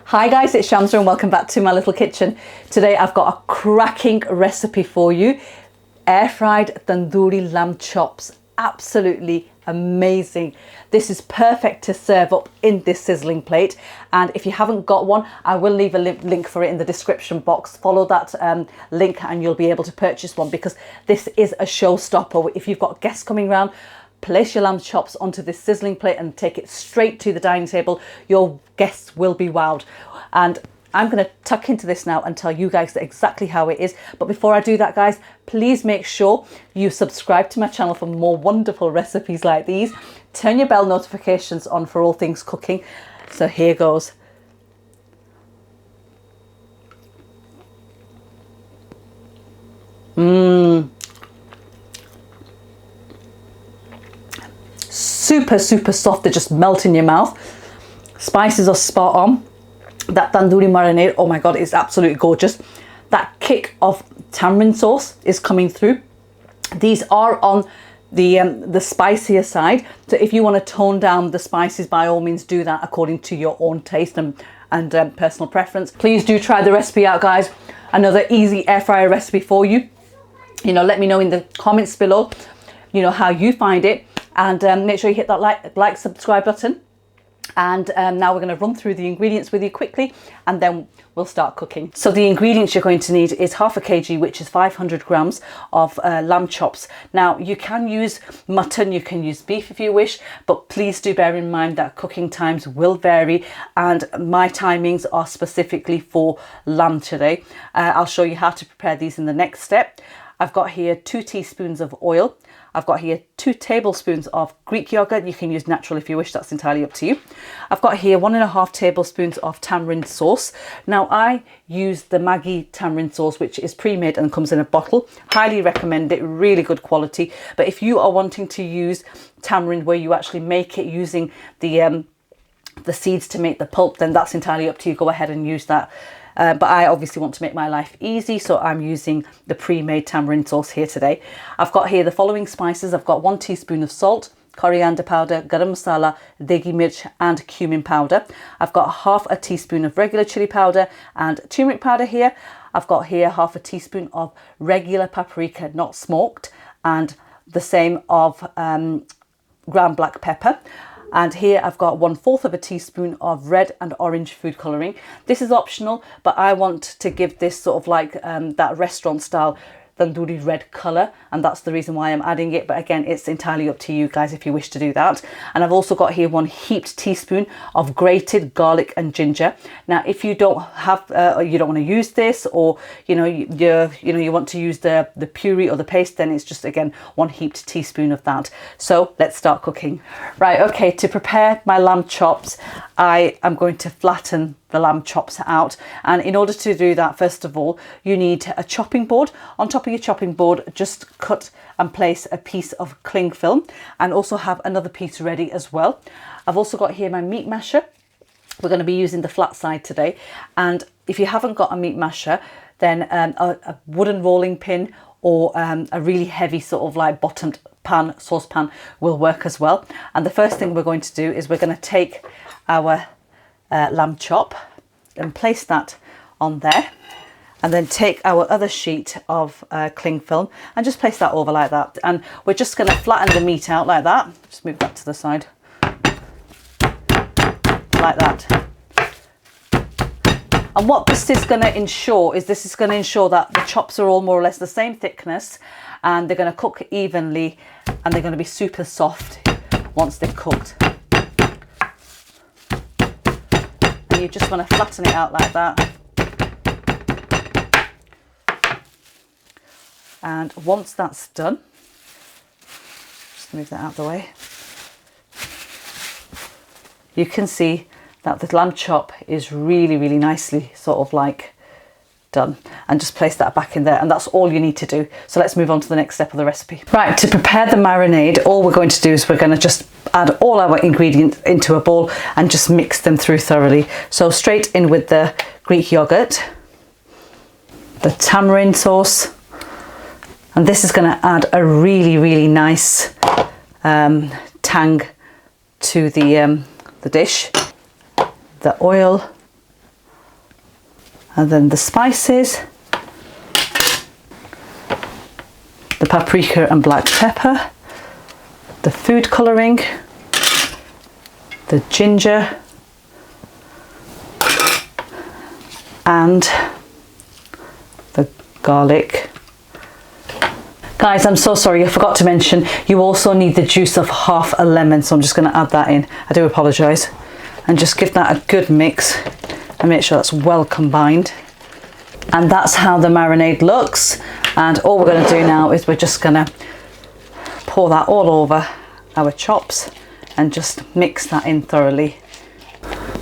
Hi guys, it's Shamsa and welcome back to my little kitchen. Today I've got a cracking recipe for you. Air fried tandoori lamb chops. Absolutely amazing. This is perfect to serve up in this sizzling plate, and if you haven't got one, I will leave a link for it in the description box. Follow that link and you'll be able to purchase one, because this is a showstopper. If you've got guests coming round, place your lamb chops onto this sizzling plate and take it straight to the dining table. Your guests will be wowed. And I'm going to tuck into this now and tell you guys exactly how it is. But before I do that, guys, please make sure you subscribe to my channel for more wonderful recipes like these. Turn your bell notifications on for all things cooking. So here goes. Super soft. They just melt in your mouth. Spices are spot on. That tandoori marinade, oh my god, it's absolutely gorgeous. That kick of tamarind sauce is coming through. These are on the spicier side, so if you want to tone down the spices, by all means do that according to your own taste and personal preference. Please do try the recipe out, guys. Another easy air fryer recipe for you. Let me know in the comments below how you find it, and make sure you hit that like subscribe button. And now we're going to run through the ingredients with you quickly, and then we'll start cooking. So the ingredients you're going to need is half a kg, which is 500 grams of lamb chops. Now you can use mutton, you can use beef if you wish, but please do bear in mind that cooking times will vary, and my timings are specifically for lamb today. I'll show you how to prepare these in the next step. I've got here 2 teaspoons of oil. I've got here 2 tablespoons of Greek yogurt. You can use natural if you wish, that's entirely up to you. I've got here 1.5 tablespoons of tamarind sauce. Now I use the Maggi tamarind sauce, which is pre-made and comes in a bottle. Highly recommend it, really good quality. But if you are wanting to use tamarind where you actually make it using the seeds to make the pulp, then that's entirely up to you. Go ahead and use that. But I obviously want to make my life easy, so I'm using the pre-made tamarind sauce here today. I've got here the following spices. I've got 1 teaspoon of salt, coriander powder, garam masala, Deghi mirch and cumin powder. I've got half a teaspoon of regular chilli powder and turmeric powder here. I've got here half a teaspoon of regular paprika, not smoked, and the same of ground black pepper. And here I've got 1/4 teaspoon of red and orange food colouring. This is optional, but I want to give this sort of like that restaurant style tandoori red colour, and that's the reason why I'm adding it. But again, it's entirely up to you guys if you wish to do that. And I've also got here 1 heaped teaspoon of grated garlic and ginger. Now if you don't have you don't want to use this, or you want to use the puree or the paste, then it's just again 1 heaped teaspoon of that. So let's start cooking. Right, okay, to prepare my lamb chops, I am going to flatten the lamb chops out, and in order to do that, first of all, you need a chopping board. On top of your chopping board, just cut and place a piece of cling film, and also have another piece ready as well. I've also got here my meat masher. We're going to be using the flat side today, and if you haven't got a meat masher, then a wooden rolling pin or a really heavy sort of like bottomed saucepan will work as well. And the first thing we're going to do is we're going to take our lamb chop and place that on there, and then take our other sheet of cling film and just place that over like that. And we're just going to flatten the meat out like that. Just move that to the side like that. And what this is going to ensure is that the chops are all more or less the same thickness, and they're going to cook evenly, and they're going to be super soft once they're cooked. And you just want to flatten it out like that. And once that's done, just move that out of the way, you can see that the lamb chop is really nicely sort of like done, and just place that back in there, and that's all you need to do. So let's move on to the next step of the recipe. Right, to prepare the marinade, all we're going to do is we're going to just add all our ingredients into a bowl and just mix them through thoroughly. So straight in with the Greek yogurt, the tamarind sauce, and this is going to add a really nice tang to the dish. The oil, And then the spices, the paprika and black pepper, the food colouring, the ginger, and the garlic. Guys, I'm so sorry, I forgot to mention, you also need the juice of half a lemon, so I'm just going to add that in. I do apologise. And just give that a good mix and make sure that's well combined. And that's how the marinade looks. And all we're going to do now is we're just going to pour that all over our chops and just mix that in thoroughly.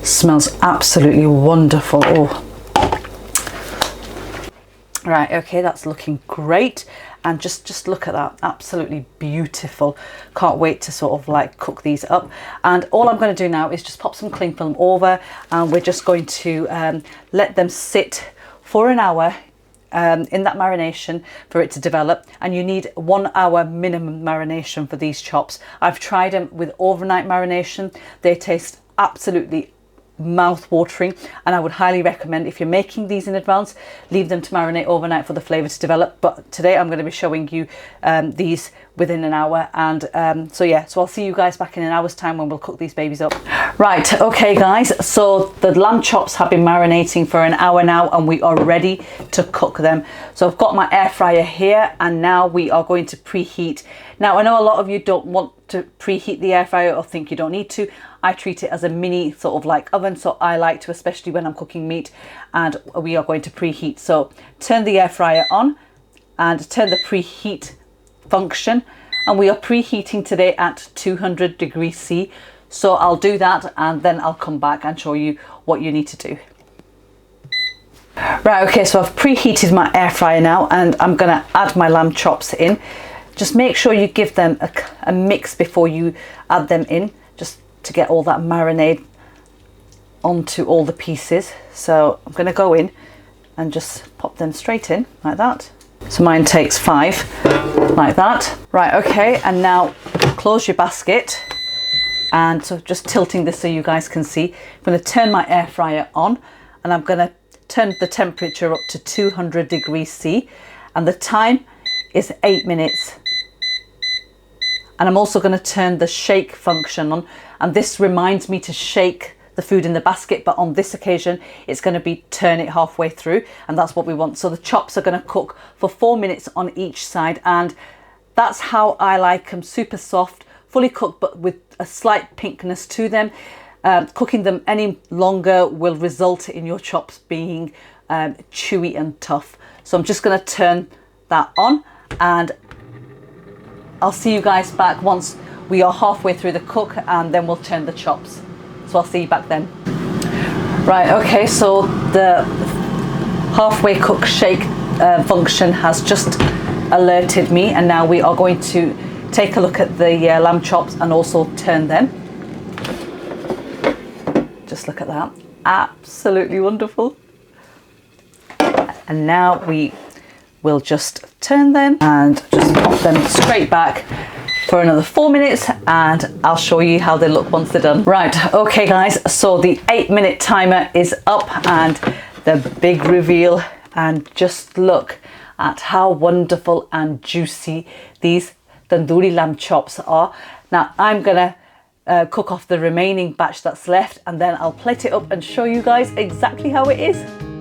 Smells absolutely wonderful. Oh. Right, okay, that's looking great. And just look at that, absolutely beautiful. Can't wait to sort of like cook these up. And all I'm going to do now is just pop some cling film over, and we're just going to let them sit for an hour in that marination for it to develop. And you need 1 hour minimum marination for these chops. I've tried them with overnight marination. They taste absolutely mouth-watering, and I would highly recommend, if you're making these in advance, leave them to marinate overnight for the flavour to develop. But today I'm going to be showing you these within an hour. And so yeah, so I'll see you guys back in an hour's time when we'll cook these babies up. Right, okay guys, so the lamb chops have been marinating for an hour now, and we are ready to cook them. So I've got my air fryer here, and now we are going to preheat. Now I know a lot of you don't want to preheat the air fryer or think you don't need to. I treat it as a mini sort of like oven, so I like to, especially when I'm cooking meat. And we are going to preheat. So turn the air fryer on and turn the preheat function, and we are preheating today at 200 degrees C. So I'll do that, and then I'll come back and show you what you need to do. Right, okay, so I've preheated my air fryer now, and I'm gonna add my lamb chops in. Just make sure you give them a mix before you add them in, just to get all that marinade onto all the pieces. So I'm going to go in and just pop them straight in like that. So mine takes 5 like that. Right, okay, and now close your basket, and so just tilting this so you guys can see. I'm going to turn my air fryer on, and I'm going to turn the temperature up to 200 degrees C, and the time is 8 minutes. And I'm also going to turn the shake function on, and this reminds me to shake the food in the basket, but on this occasion it's going to be turn it halfway through, and that's what we want. So the chops are going to cook for 4 minutes on each side, and that's how I like them, super soft, fully cooked but with a slight pinkness to them. Cooking them any longer will result in your chops being chewy and tough. So I'm just going to turn that on, and I'll see you guys back once we are halfway through the cook, and then we'll turn the chops. So I'll see you back then. Right, okay, so the halfway cook shake function has just alerted me, and now we are going to take a look at the lamb chops and also turn them. Just look at that, absolutely wonderful. And now we will just turn them and just pop them straight back for another 4 minutes, and I'll show you how they look once they're done. Right, okay guys, so the 8-minute timer is up, and the big reveal, and just look at how wonderful and juicy these tandoori lamb chops are. Now I'm gonna cook off the remaining batch that's left, and then I'll plate it up and show you guys exactly how it is.